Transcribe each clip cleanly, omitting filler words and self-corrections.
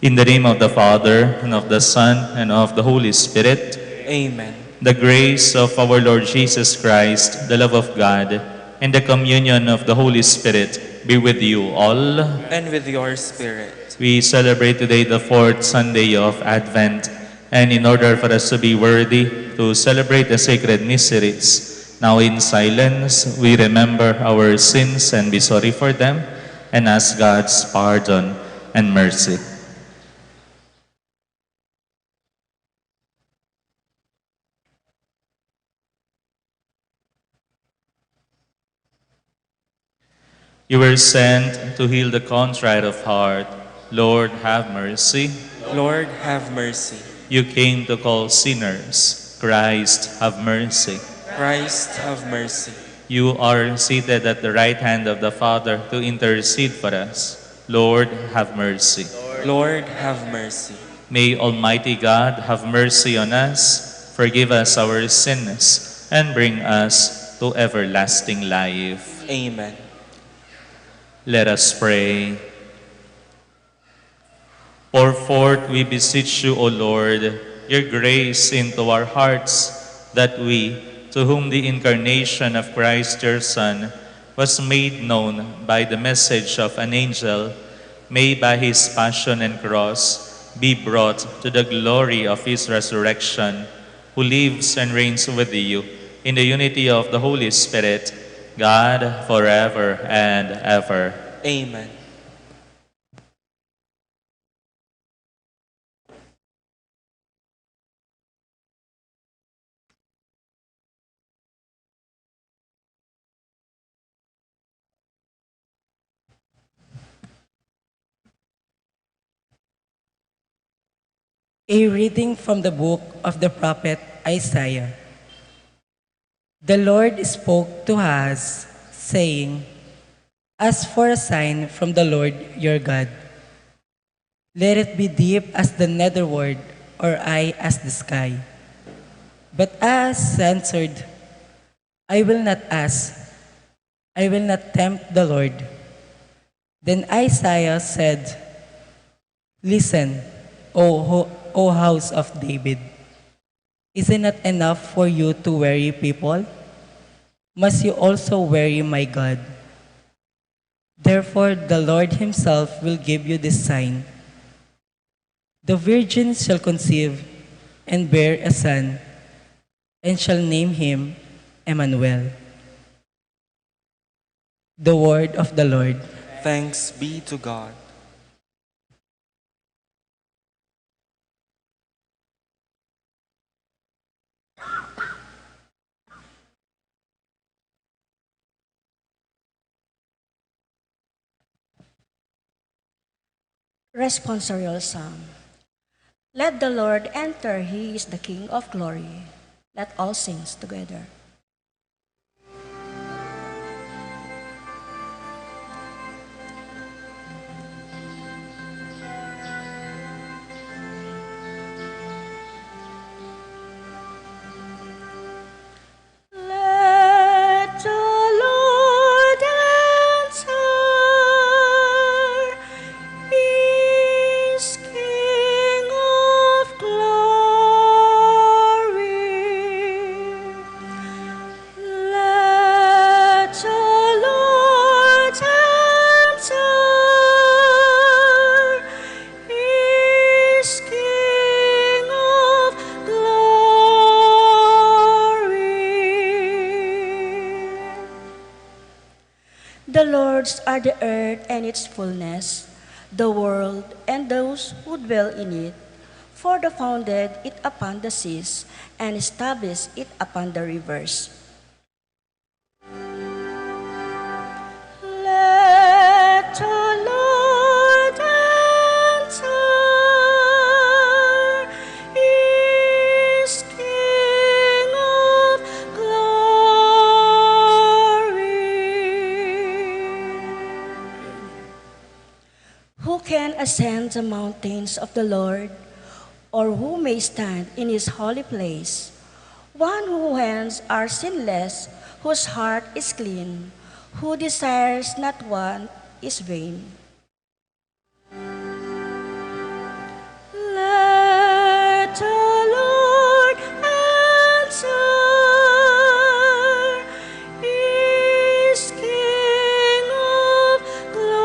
In the name of the Father, and of the Son, and of the Holy Spirit. Amen. The grace of our Lord Jesus Christ, the love of God, and the communion of the Holy Spirit be with you all. And with your spirit. We celebrate today the fourth Sunday of Advent, and in order for us to be worthy to celebrate the sacred mysteries, now in silence we remember our sins and be sorry for them, and ask God's pardon and mercy. You were sent to heal the contrite of heart. Lord, have mercy. Lord, have mercy. You came to call sinners. Christ, have mercy. Christ, have mercy. You are seated at the right hand of the Father to intercede for us. Lord, have mercy. Lord, have mercy. May Almighty God have mercy on us, forgive us our sins, and bring us to everlasting life. Amen. Let us pray. Pour forth, we beseech you, O Lord, your grace into our hearts, that we, to whom the incarnation of Christ your Son was made known by the message of an angel, may by his passion and cross be brought to the glory of his resurrection, who lives and reigns with you in the unity of the Holy Spirit, God, forever and ever. Amen. A reading from the book of the prophet Isaiah. The Lord spoke to us, saying, "As for a sign from the Lord your God, let it be deep as the netherworld, or high as the sky." But as answered, "I will not ask, I will not tempt the Lord." Then Isaiah said, "Listen, O house of David, is it not enough for you to weary people? Must you also weary my God? Therefore the Lord himself will give you this sign. The virgin shall conceive and bear a son, and shall name him Emmanuel." The word of the Lord. Thanks be to God. Responsorial Psalm. Let the Lord enter, he is the King of glory. Let all sing together. Let the Lord enter, he is King of glory. Let the Lord enter, he is King of glory. The Lord's are the earth and its fullness, the world and those who dwell in it. For the founded it upon the seas, and established it upon the rivers. Let the Lord enter, he is King of glory. Who can ascend the mountains of the Lord, or who may stand in his holy place? One whose hands are sinless, whose heart is clean, who desires not what is vain. Let the Lord enter, he is King of glory.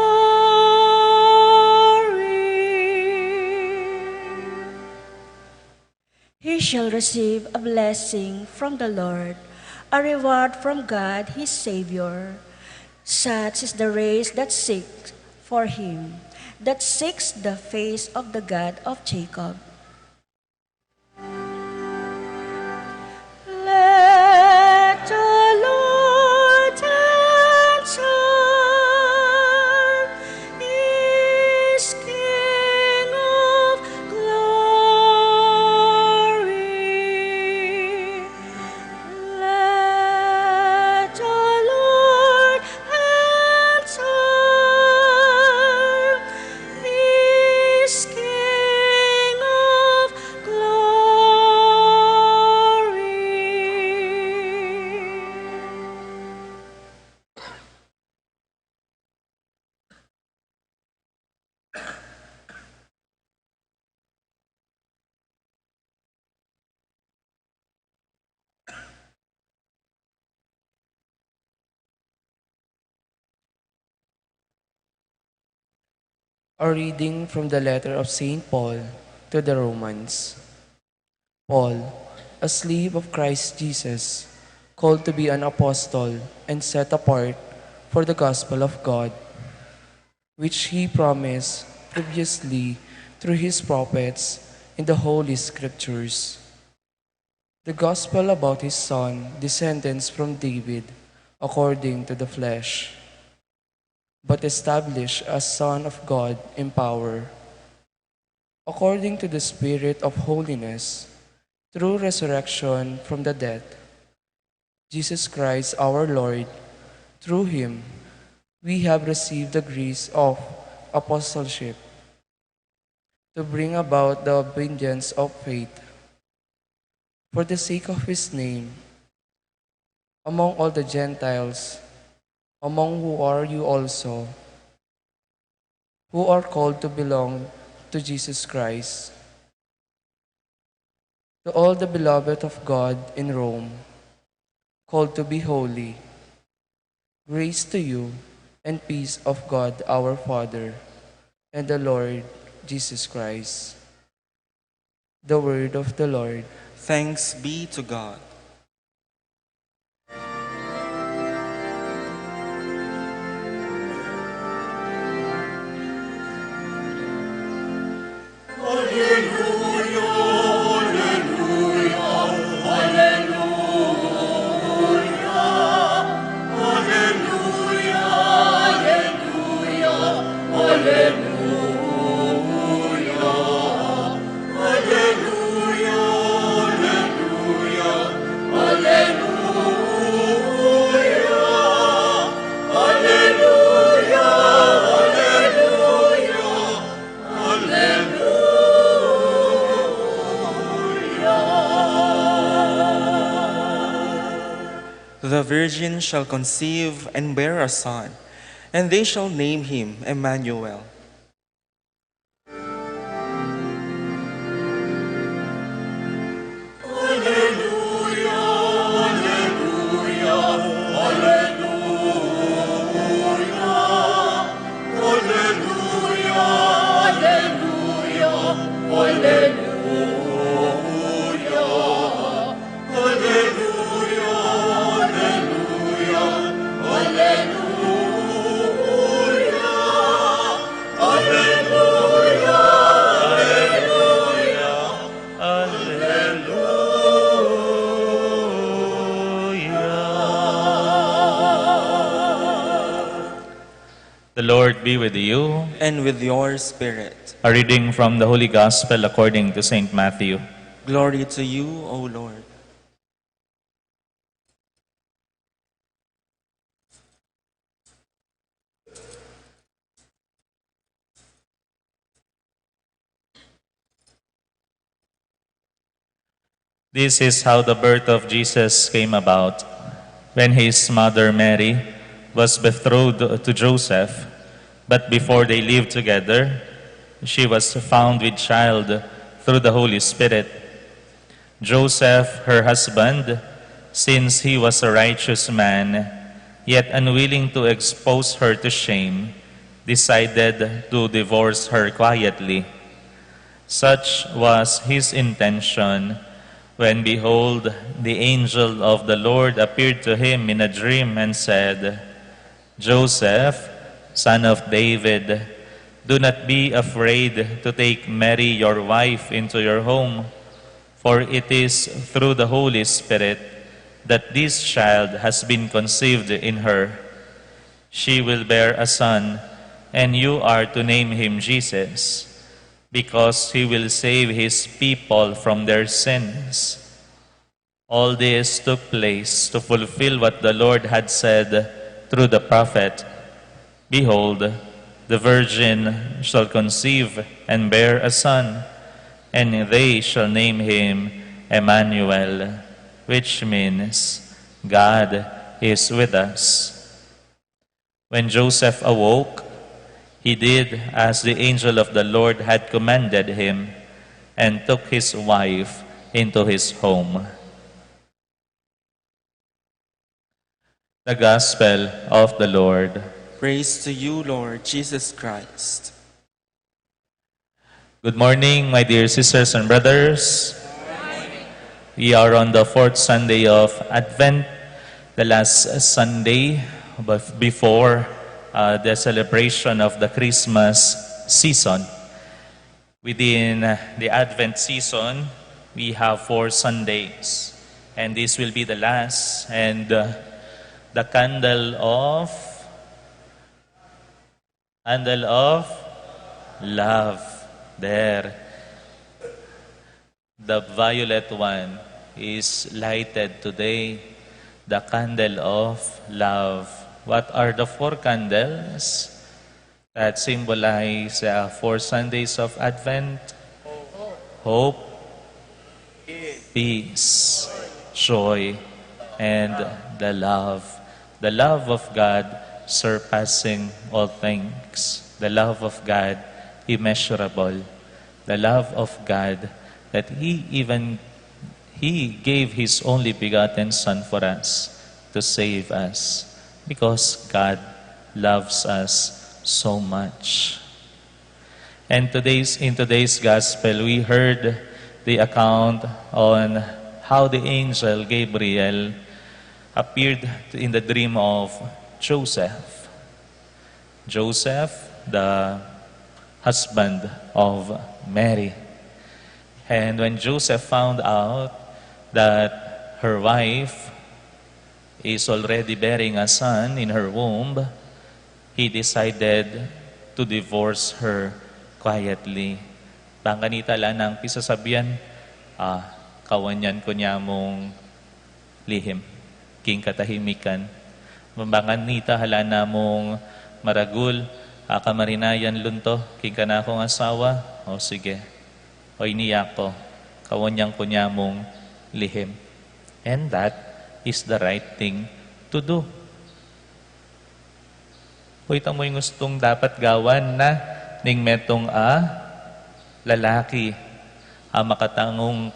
He shall receive a blessing from the Lord, a reward from God his Savior. Such is the race that seeks for him, that seeks the face of the God of Jacob. Let the Lord enter, he is King of glory. Let the Lord enter, he is King of glory. A reading from the letter of St. Paul to the Romans. Paul, a slave of Christ Jesus, called to be an apostle and set apart for the gospel of God, which he promised previously through his prophets in the Holy Scriptures. The gospel about his son, descendants from David, according to the flesh, but established as Son of God in power, according to the Spirit of holiness, through resurrection from the dead, Jesus Christ our Lord. Through him, we have received the grace of apostleship to bring about the obedience of faith for the sake of his name among all the Gentiles, among who are you also, who are called to belong to Jesus Christ. To all the beloved of God in Rome, called to be holy, grace to you and peace of God our Father and the Lord Jesus Christ. The word of the Lord. Thanks be to God. Alleluia, The virgin shall conceive and bear a son, and they shall name him Emmanuel. The Lord be with you. And with your spirit. A reading from the Holy Gospel according to St. Matthew. Glory to you, O Lord. This is how the birth of Jesus came about. When his mother Mary was betrothed to Joseph, but before they lived together, she was found with child through the Holy Spirit. Joseph, her husband, since he was a righteous man, yet unwilling to expose her to shame, decided to divorce her quietly. Such was his intention when, behold, the angel of the Lord appeared to him in a dream and said, Joseph, son of David, do not be afraid to take Mary your wife into your home, for it is through the Holy Spirit that this child has been conceived in her. She will bear a son, and you are to name him Jesus, because he will save his people from their sins. All this took place to fulfill what the Lord had said through the prophet, Behold, the virgin shall conceive and bear a son, and they shall name him Emmanuel, which means God is with us. When Joseph awoke, he did as the angel of the Lord had commanded him, and took his wife into his home. The Gospel of the Lord. Praise to you, Lord Jesus Christ. Good morning, my dear sisters and brothers. We are on the fourth Sunday of Advent, the last Sunday before the celebration of the Christmas season. Within the Advent season, we have 4 Sundays, and this will be the last. And the candle of love there. The violet one is lighted today, the candle of love. What are the 4 candles that symbolize 4 Sundays of Advent? Hope, peace, joy, and the love. The love of God surpassing all things. The love of God immeasurable. The love of God that He gave His only begotten Son for us to save us, because God loves us so much. And in today's Gospel, we heard the account on how the angel Gabriel appeared in the dream of Joseph. Joseph, the husband of Mary. And when Joseph found out that her wife is already bearing a son in her womb, he decided to divorce her quietly. Bangkanita lang ng pisasabihan, kawanyan ko niya mong lihim, king katahimikan. Mambanganita hala na mong maragul, kamarinayan lunto, king ka na akong asawa, o sige, o iniyak ko, kawanyan ko niya mong lihim. And that is the right thing to do. Ito mo yung gustong dapat gawan na ning metong lalaki makatangong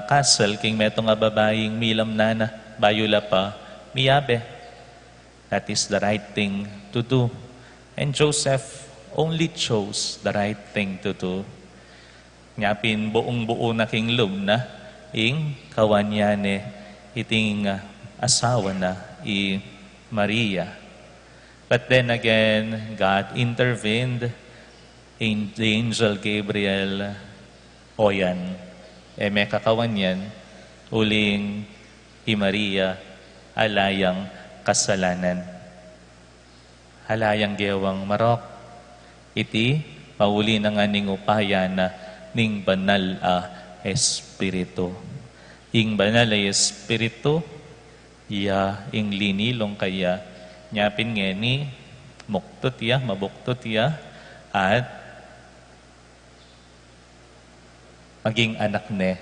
castle king metong babaying milam na bayula pa miyabe. That is the right thing to do. And Joseph only chose the right thing to do. Ngapin buong buo na king lub na ing kawanyane iting asawa na Maria. But then again, God intervened in the angel Gabriel. O yan, may kakawan yan, uling Maria, alayang kasalanan. Alayang gewang marok, iti pauli na nga ning upaya na ning banal espiritu. Ing banal espiritu, ing linilong kaya, nyapin ngeni, muktot ya, mabuktot ya, at maging anak ne,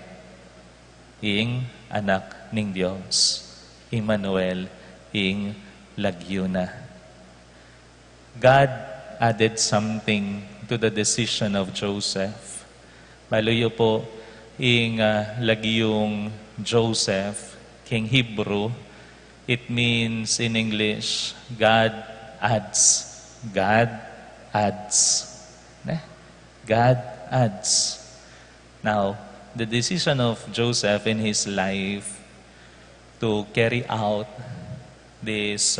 ing anak ning Diyos, Emmanuel, ing lagyuna. God added something to the decision of Joseph. Baloyo po, ing lagyong Joseph, king Hebrew, it means in English, God adds. God adds. God adds. Now, the decision of Joseph in his life to carry out this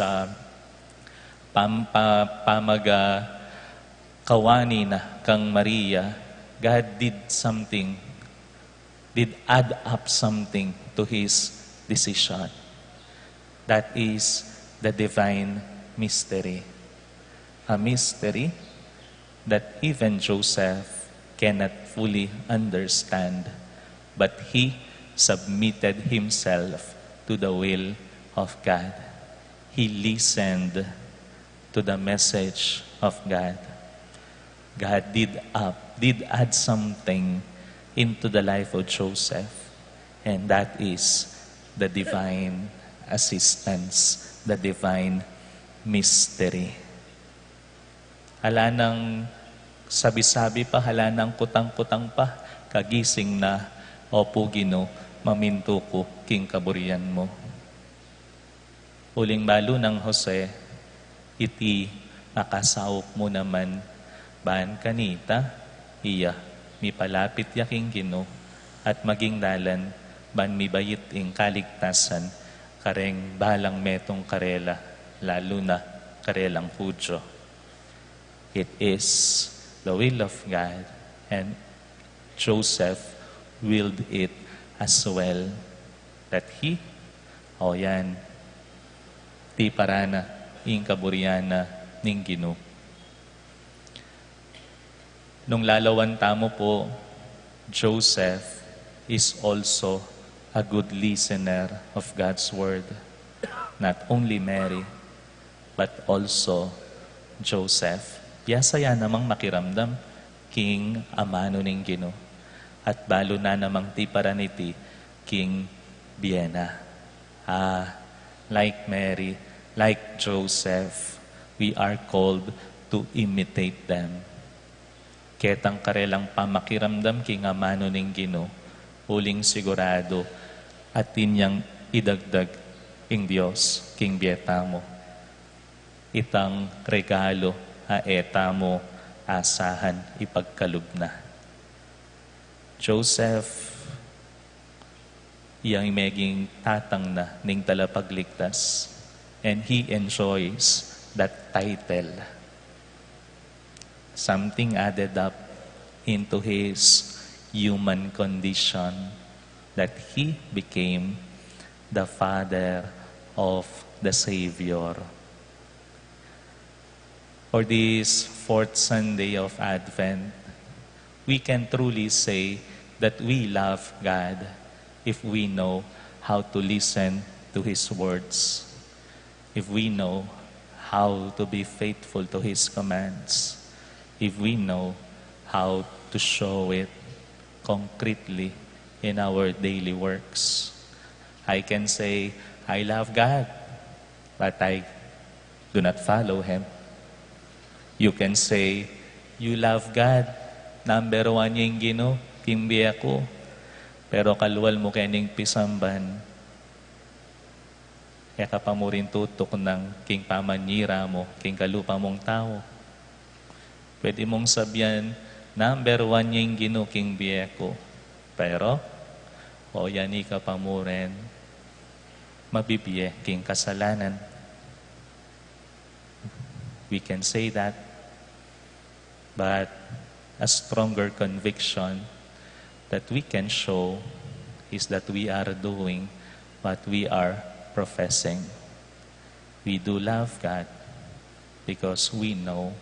kawani na kang Maria, God did add up something to his decision. That is the divine mystery. A mystery that even Joseph cannot fully understand, but he submitted himself to the will of God. He listened to the message of God. God did add something into the life of Joseph, and that is the divine assistance, the divine mystery. Hala nang sabi-sabi pa, hala nang kutang-kutang pa, kagising na, opo Gino, maminto ko king kaburian mo. Uling balo ng Jose, iti makasawop mo naman, baan kanita, iya, mipalapit yaking Gino, at maging dalan, ban mibayit ing kaligtasan, kareng balang metong karela, lalo na karelang Hudyo. It is the will of God, and Joseph willed it as well, that he, yan, ti parana, ing kaburiana, ning Gino. Nung lalawan tamo po, Joseph is also a good listener of God's word. Not only Mary, but also Joseph. Yasaya namang makiramdam, king amano ning Gino. At balo na namang ti paraniti, king Biena. Like Mary, like Joseph, we are called to imitate them. Ketang karelang pamakiramdam, king amano ning Gino, uling sigurado, at tinyang idagdag ing Diyos, king bieta mo. Itang regalo, eta mo, asahan, ipagkalub na. Joseph, iyang meging tatang na ning talapagligtas, and he enjoys that title. Something added up into his human condition, that he became the father of the Savior. For this fourth Sunday of Advent, we can truly say that we love God if we know how to listen to His words, if we know how to be faithful to His commands, if we know how to show it concretely in our daily works. I can say I love God, but I do not follow Him. You can say, you love God, number one yung Ginoo, kimbi ako, pero kalwal mo kening pisamban, kaya ka pa mo rin tutok ng king pamanyira mo, king kalupa mong tao. Pwede mong sabihan, number one yung Ginoo, king biyeko, pero, o yani ka pa mo rin, mabibiye king kasalanan. We can say that, but a stronger conviction that we can show is that we are doing what we are professing. We do love God because we know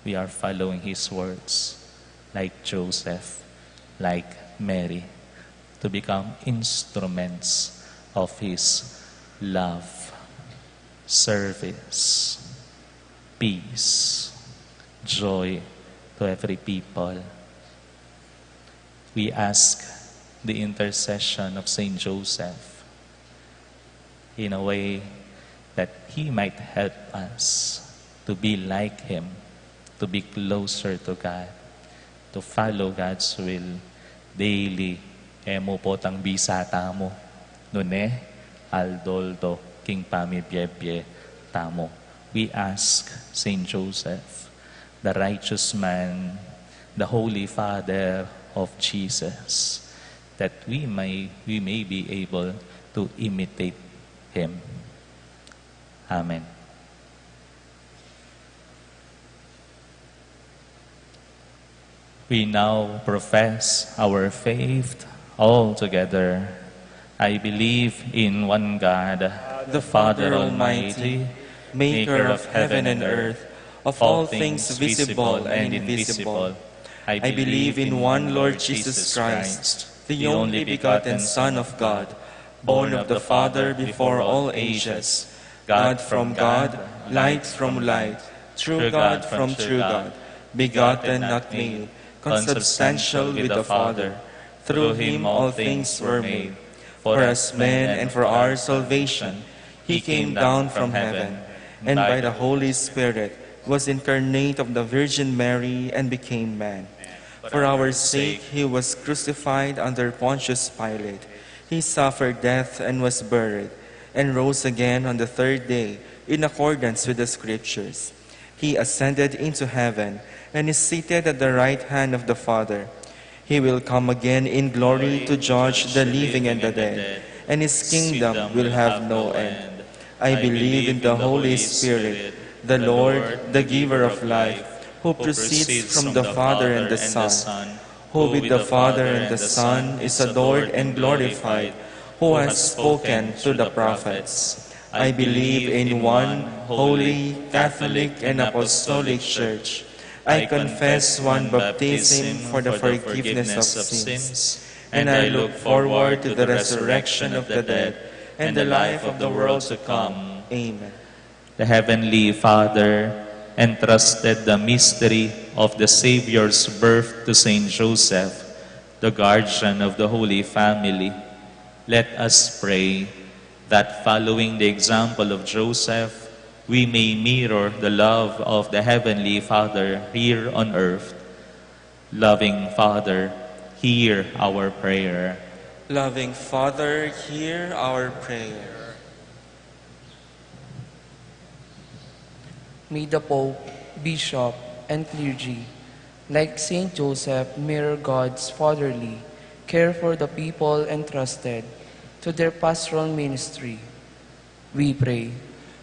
we are following His words, like Joseph, like Mary, to become instruments of His love, service, peace, joy to every people. We ask the intercession of Saint Joseph in a way that he might help us to be like him, to be closer to God, to follow God's will daily. Emo po tang bisata mo, nune, aldoldo, king pamibyebye, tamo. We ask Saint Joseph, the righteous man, the Holy Father of Jesus, that we may be able to imitate Him. Amen. We now profess our faith all together. I believe in one God, the Father Almighty, maker of heaven and earth, of all things visible and invisible. I believe in one Lord Jesus Christ, the only begotten Son of God, born of the Father before all ages, God from God, light from light, true God from true God, begotten, not made, consubstantial with the Father. Through Him all things were made. For us men and for our salvation, He came down from heaven, and by the Holy Spirit was incarnate of the Virgin Mary and became man. For our sake He was crucified under Pontius Pilate. He suffered death and was buried, and rose again on the third day in accordance with the Scriptures. He ascended into heaven and is seated at the right hand of the Father. He will come again in glory to judge the living and the dead, and His kingdom will have no end. I believe in the Holy Spirit, the Lord, the giver of life, who proceeds from the Father and the Son, who with the Father and the Son is adored and glorified, who has spoken through the prophets. I believe in one holy, Catholic, and Apostolic Church. I confess one baptism for the forgiveness of sins, and I look forward to the resurrection of the dead and the life of the world to come. Amen. The Heavenly Father entrusted the mystery of the Savior's birth to Saint Joseph, the guardian of the Holy Family. Let us pray that following the example of Joseph, we may mirror the love of the Heavenly Father here on earth. Loving Father, hear our prayer. Loving Father, hear our prayer. May the Pope, Bishop, and clergy, like Saint Joseph, mirror God's fatherly care for the people entrusted to their pastoral ministry. We pray.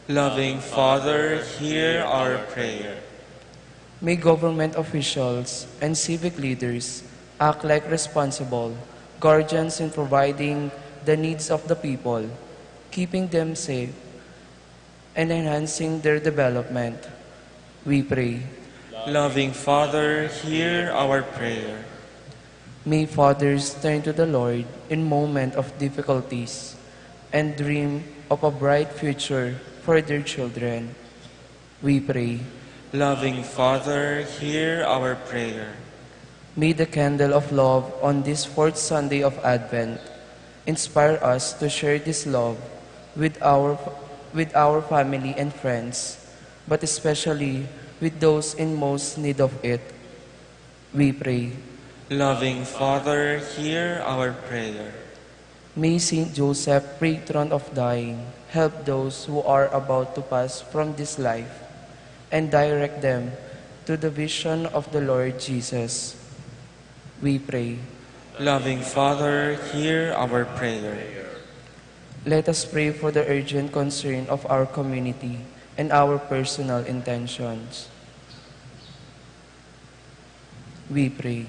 Loving Father, hear our prayer. May government officials and civic leaders act like responsible guardians in providing the needs of the people, keeping them safe, and enhancing their development. We pray. Loving Father, hear our prayer. May fathers turn to the Lord in moment of difficulties and dream of a bright future for their children. We pray. Loving Father, hear our prayer. May the candle of love on this fourth Sunday of Advent inspire us to share this love with our family and friends, but especially with those in most need of it. We pray. Loving Father, hear our prayer. May Saint Joseph, patron of dying, help those who are about to pass from this life and direct them to the vision of the Lord Jesus. We pray. Loving Father, hear our prayer. Let us pray for the urgent concern of our community and our personal intentions. We pray.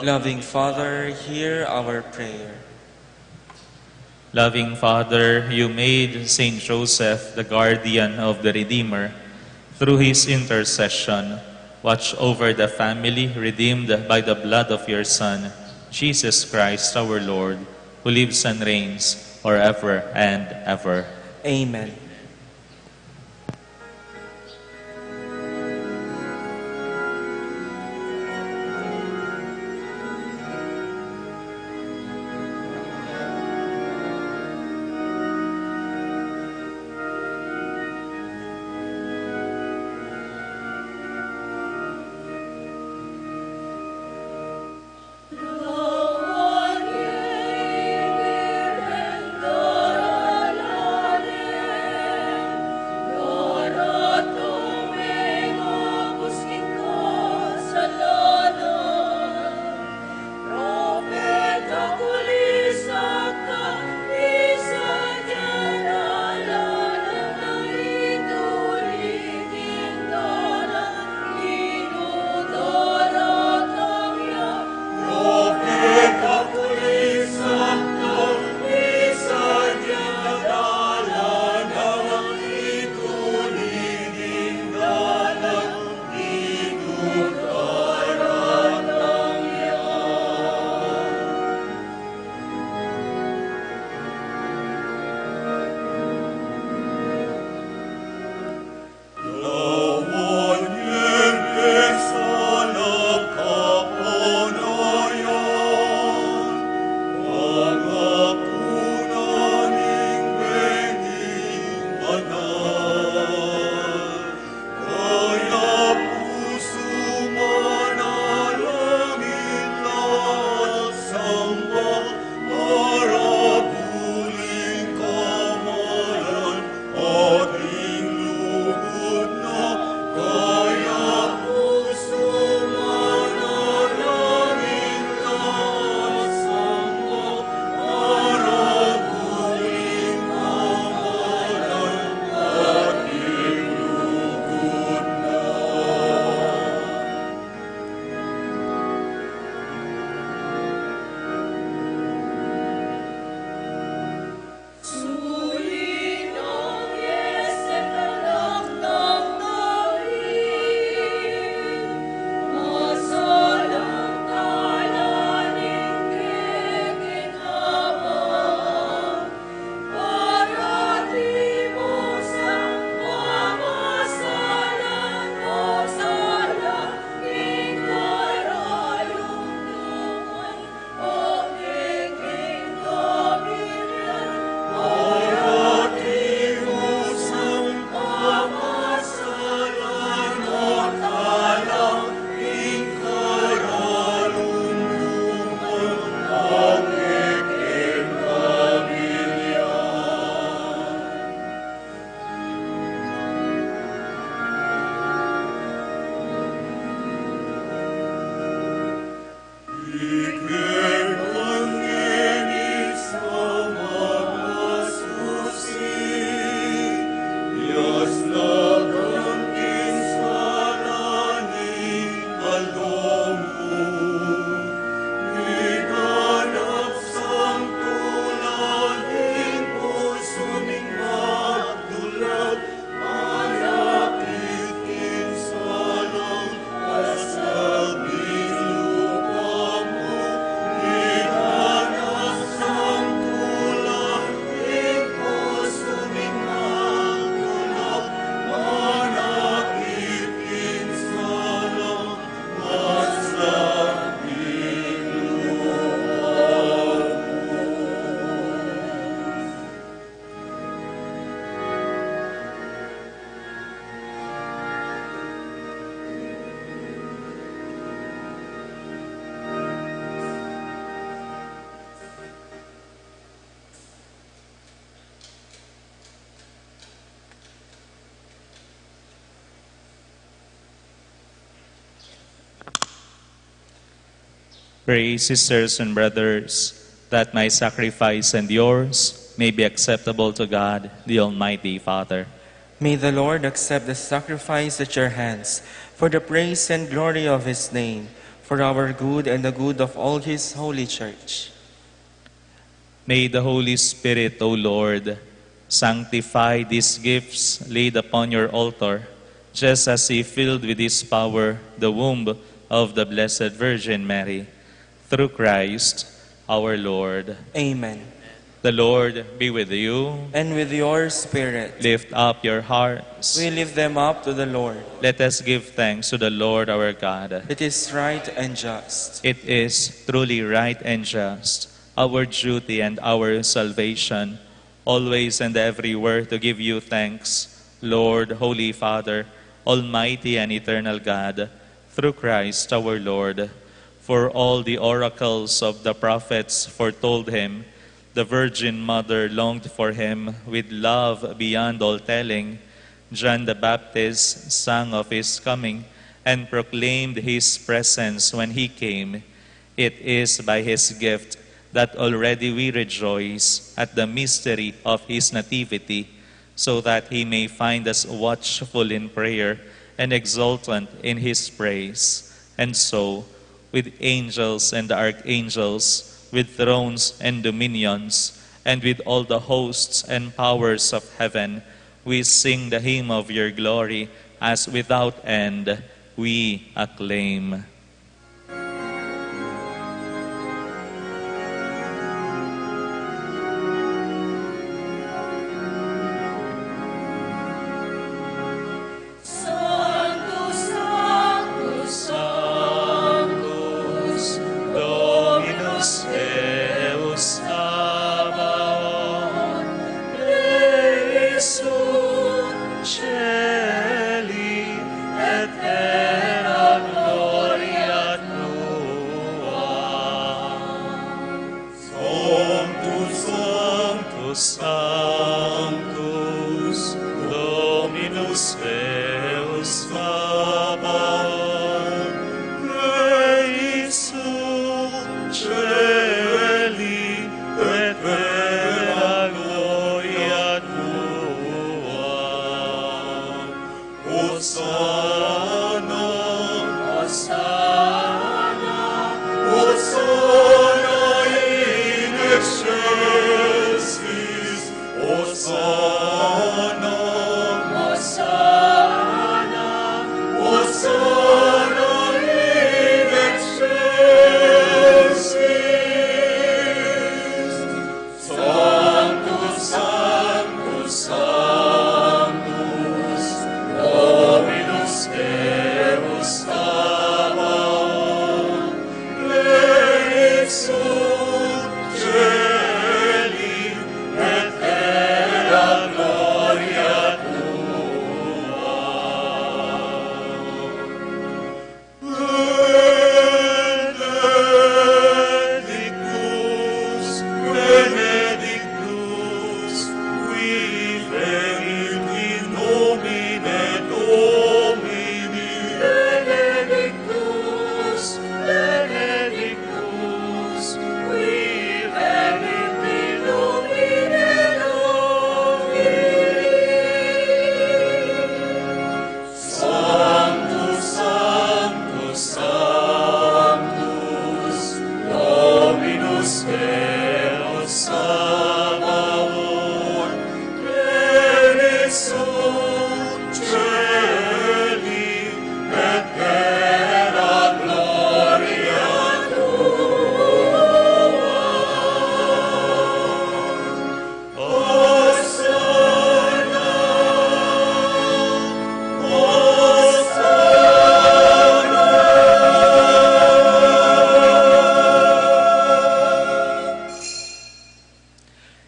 Loving Father, hear our prayer. Loving Father, you made Saint Joseph the guardian of the Redeemer. Through his intercession, watch over the family redeemed by the blood of your Son, Jesus Christ our Lord, who lives and reigns forever and ever. Amen. Pray, sisters and brothers, that my sacrifice and yours may be acceptable to God, the Almighty Father. May the Lord accept the sacrifice at your hands for the praise and glory of his name, for our good and the good of all his holy church. May the Holy Spirit, O Lord, sanctify these gifts laid upon your altar, just as he filled with his power the womb of the Blessed Virgin Mary. Through Christ our Lord. Amen. The Lord be with you. And with your spirit. Lift up your hearts. We lift them up to the Lord. Let us give thanks to the Lord our God. It is right and just. It is truly right and just, our duty and our salvation, always and everywhere to give you thanks, Lord, Holy Father, Almighty and eternal God, through Christ our Lord. For all the oracles of the prophets foretold him, the Virgin Mother longed for him with love beyond all telling. John the Baptist sang of his coming and proclaimed his presence when he came. It is by his gift that already we rejoice at the mystery of his nativity, so that he may find us watchful in prayer and exultant in his praise. And so, with angels and archangels, with thrones and dominions, and with all the hosts and powers of heaven, we sing the hymn of your glory, as without end we acclaim.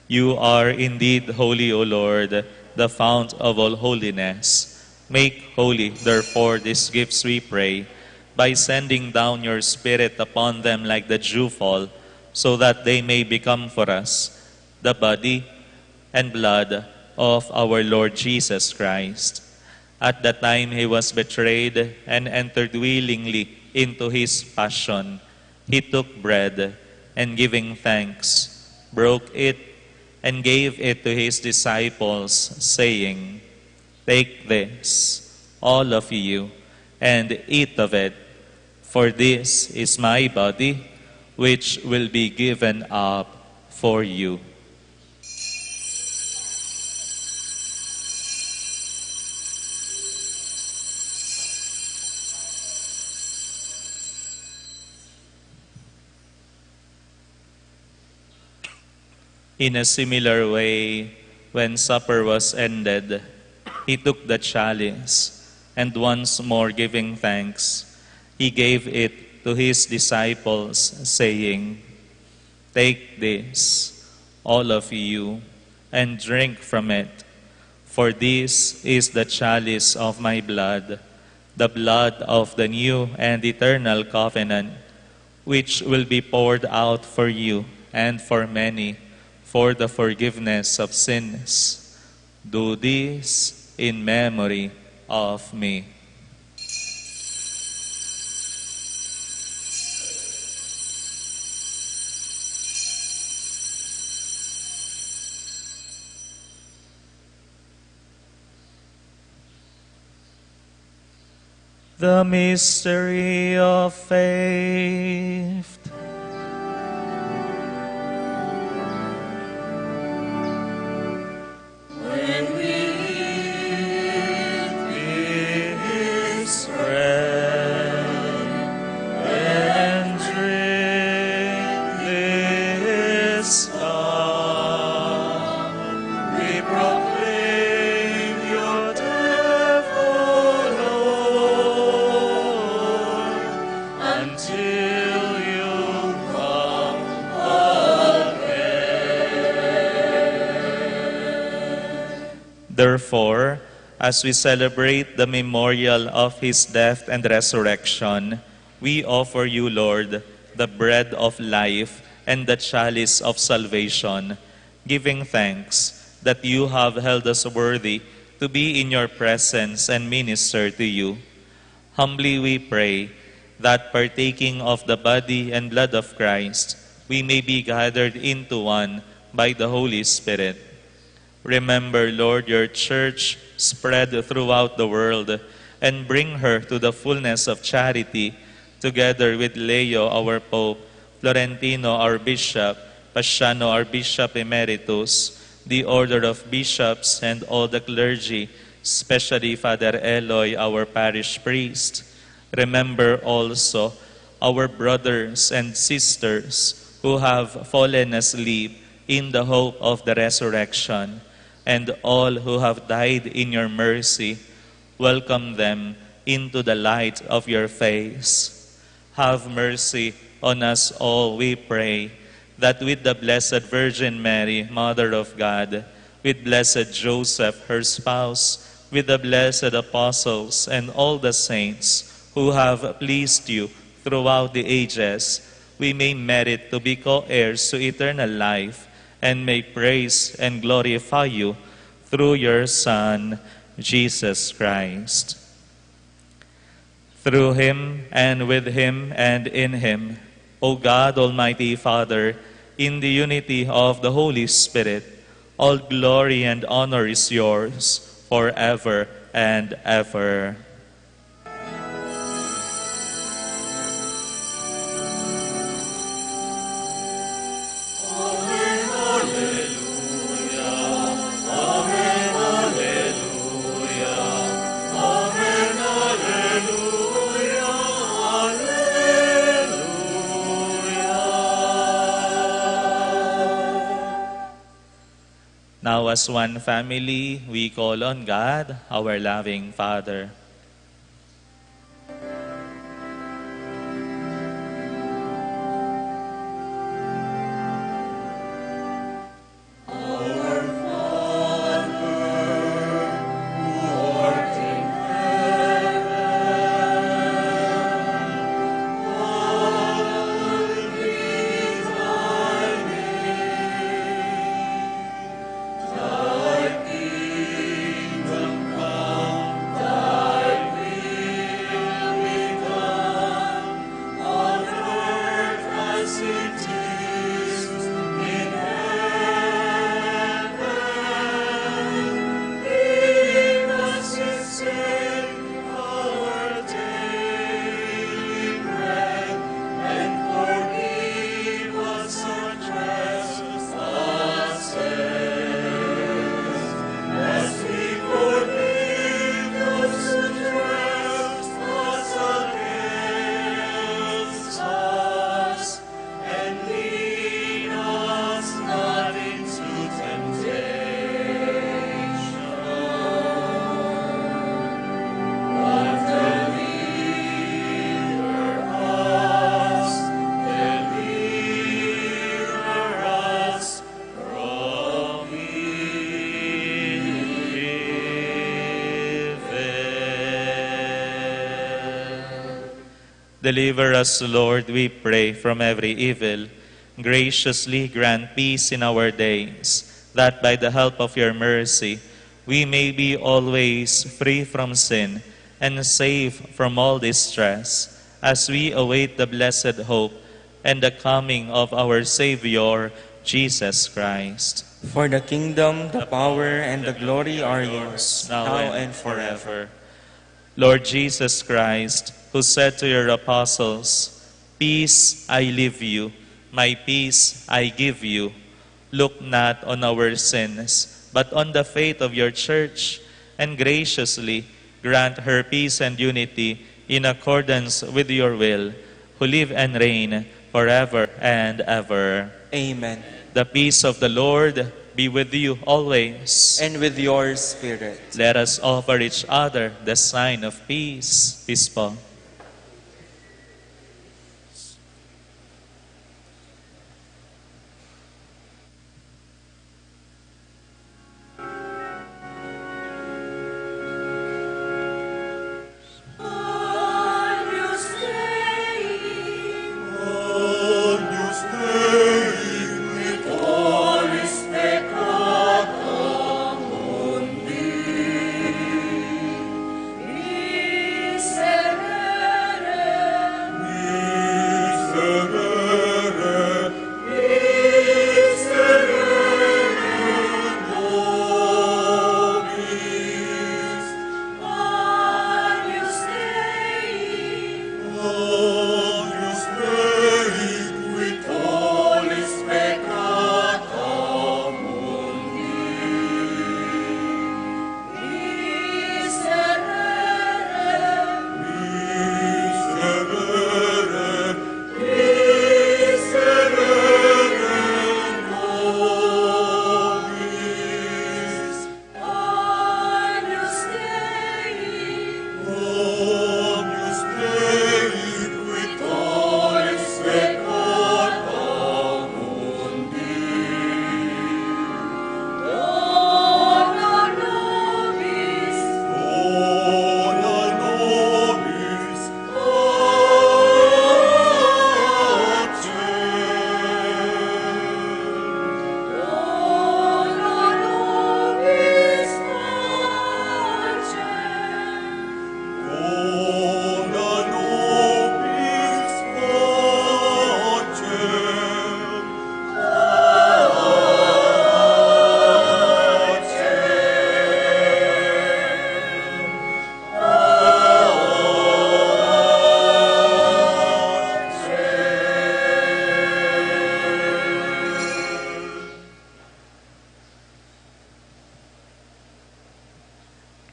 You are indeed holy, O Lord, the fount of all holiness. Make holy, therefore, these gifts, we pray, by sending down your Spirit upon them like the dewfall, so that they may become for us the body and blood of our Lord Jesus Christ. At the time he was betrayed and entered willingly into his passion, He took bread, and giving thanks, broke it, and gave it to his disciples, saying, "Take this, all of you, and eat of it, for this is my body, which will be given up for you." In a similar way, when supper was ended, he took the chalice, and once more giving thanks, he gave it to his disciples, saying, "Take this, all of you, and drink from it, for this is the chalice of my blood, the blood of the new and eternal covenant, which will be poured out for you and for many, for the forgiveness of sins. Do this in memory of me." The mystery of faith. Therefore, as we celebrate the memorial of his death and resurrection, we offer you, Lord, the bread of life and the chalice of salvation, giving thanks that you have held us worthy to be in your presence and minister to you. Humbly we pray that partaking of the body and blood of Christ, we may be gathered into one by the Holy Spirit. Remember, Lord, your church spread throughout the world, and bring her to the fullness of charity, together with Leo, our Pope, Florentino, our Bishop, Paciano, our Bishop Emeritus, the order of bishops, and all the clergy, especially Father Eloy, our parish priest. Remember also our brothers and sisters who have fallen asleep in the hope of the resurrection, and all who have died in your mercy. Welcome them into the light of your face. Have mercy on us all, we pray, that with the Blessed Virgin Mary, Mother of God, with Blessed Joseph, her spouse, with the blessed apostles and all the saints who have pleased you throughout the ages, we may merit to be co-heirs to eternal life, and may praise and glorify you through your Son, Jesus Christ. Through him, and with him, and in him, O God, Almighty Father, in the unity of the Holy Spirit, all glory and honor is yours forever and ever. Now, as one family, we call on God, our loving Father. Thy Deliver us, Lord, we pray, from every evil. Graciously grant peace in our days, that by the help of your mercy we may be always free from sin and safe from all distress, as we await the blessed hope and the coming of our Savior, Jesus Christ. For the kingdom, the power, and the glory are yours, now and forever. Lord Jesus Christ, who said to your apostles, "Peace I leave you, my peace I give you," look not on our sins, but on the faith of your church, and graciously grant her peace and unity in accordance with your will, who live and reign forever and ever. Amen. The peace of the Lord be with you always. And with your spirit. Let us offer each other the sign of peace. Peace po.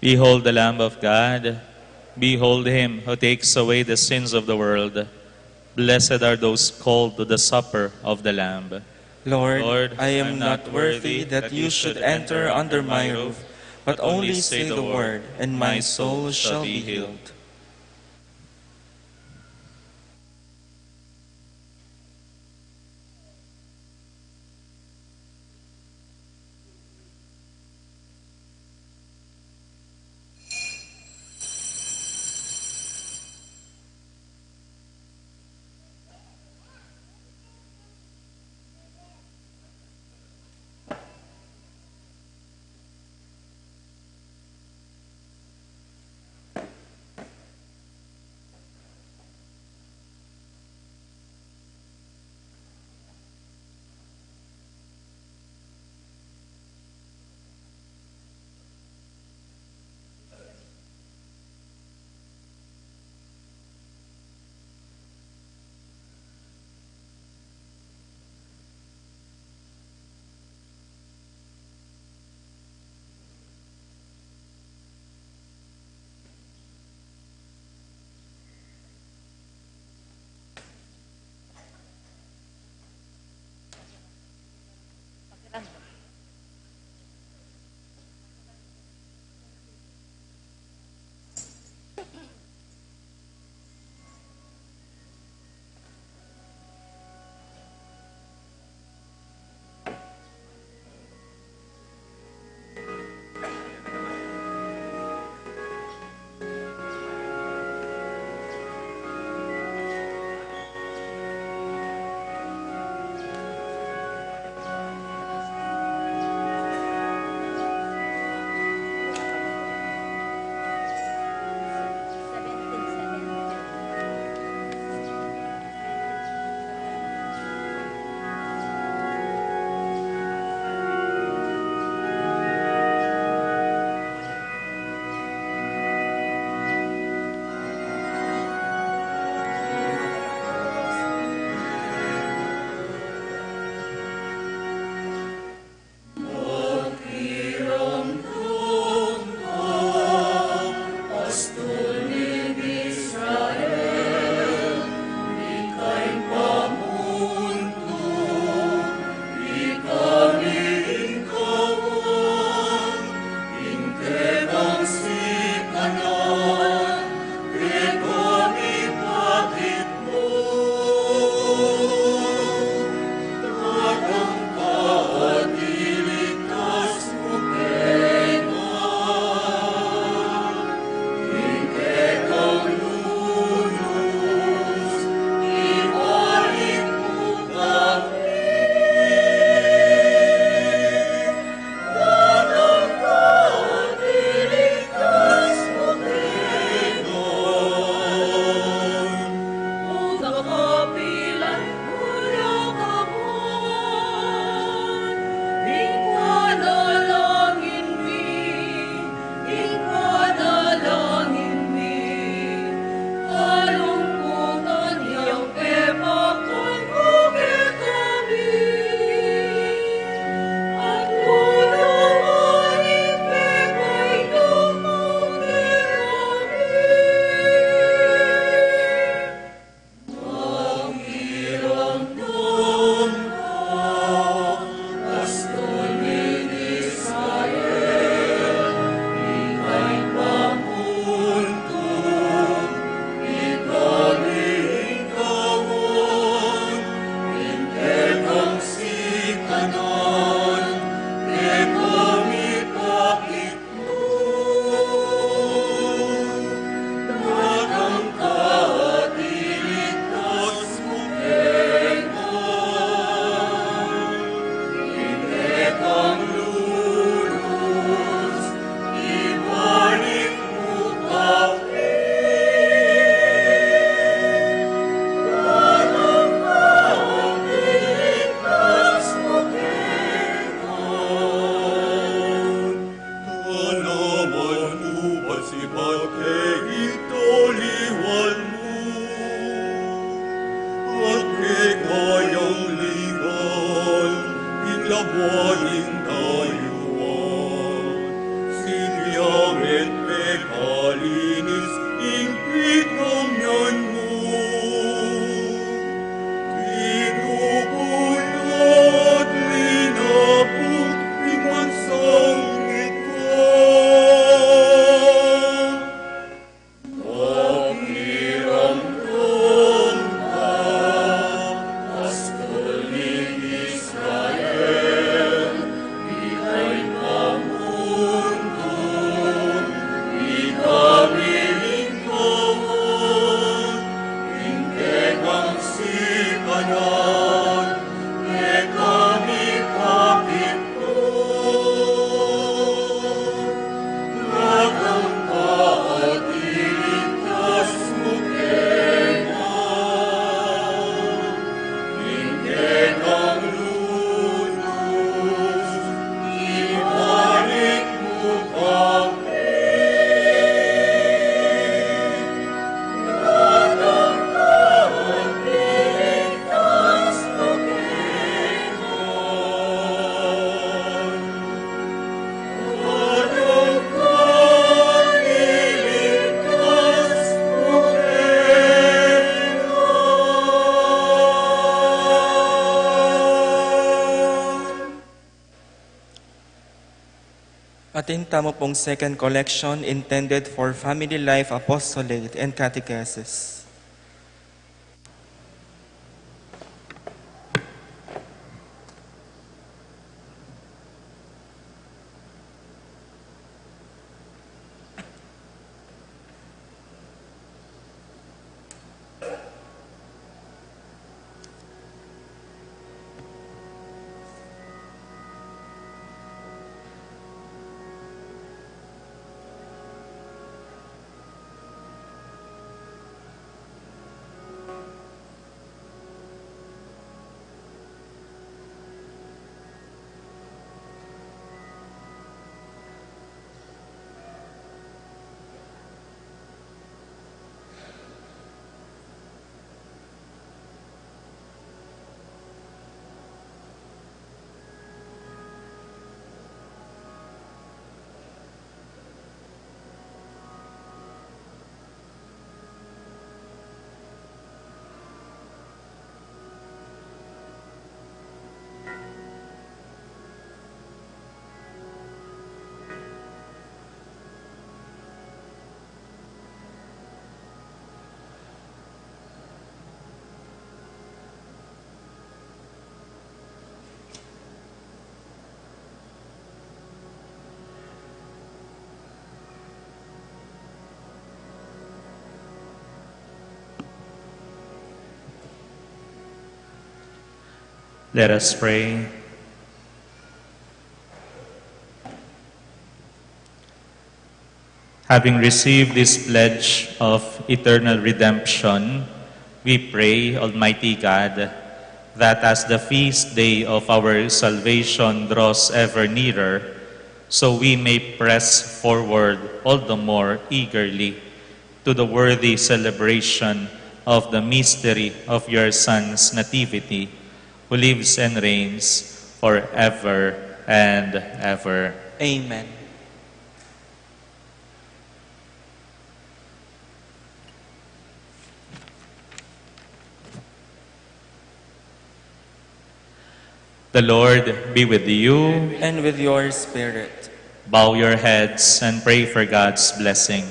Behold the Lamb of God. Behold him who takes away the sins of the world. Blessed are those called to the supper of the Lamb. Lord, I am not worthy that you should enter under my roof, but only say the word, and my soul shall be healed. Atinta mo pong second collection intended for family life, apostolate, and catechesis. Let us pray. Having received this pledge of eternal redemption, we pray, Almighty God, that as the feast day of our salvation draws ever nearer, so we may press forward all the more eagerly to the worthy celebration of the mystery of your Son's nativity, who lives and reigns forever and ever. Amen. The Lord be with you. And with your spirit. Bow your heads and pray for God's blessing.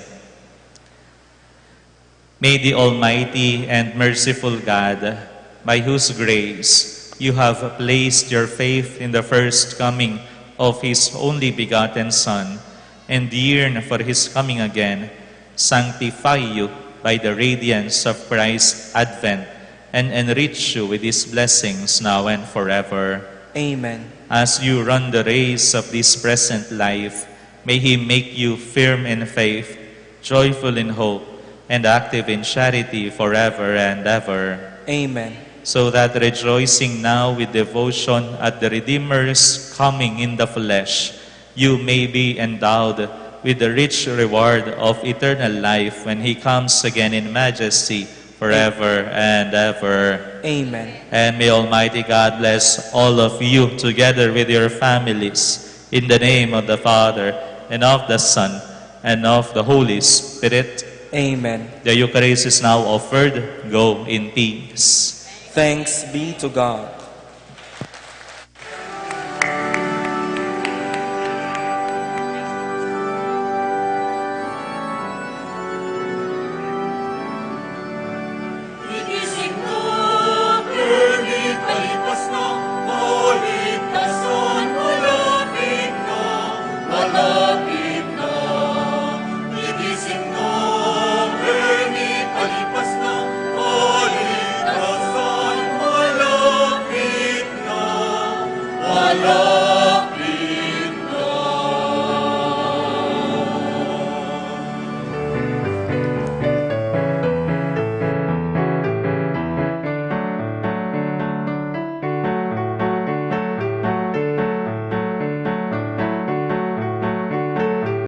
May the Almighty and merciful God, by whose grace you have placed your faith in the first coming of His only begotten Son, and yearn for His coming again, sanctify you by the radiance of Christ's advent, and enrich you with His blessings now and forever. Amen. As you run the race of this present life, may He make you firm in faith, joyful in hope, and active in charity forever and ever. Amen. So that rejoicing now with devotion at the Redeemer's coming in the flesh, you may be endowed with the rich reward of eternal life when He comes again in majesty forever and ever. Amen. And may Almighty God bless all of you together with your families, in the name of the Father, and of the Son, and of the Holy Spirit. Amen. The Eucharist is now offered. Go in peace. Thanks be to God.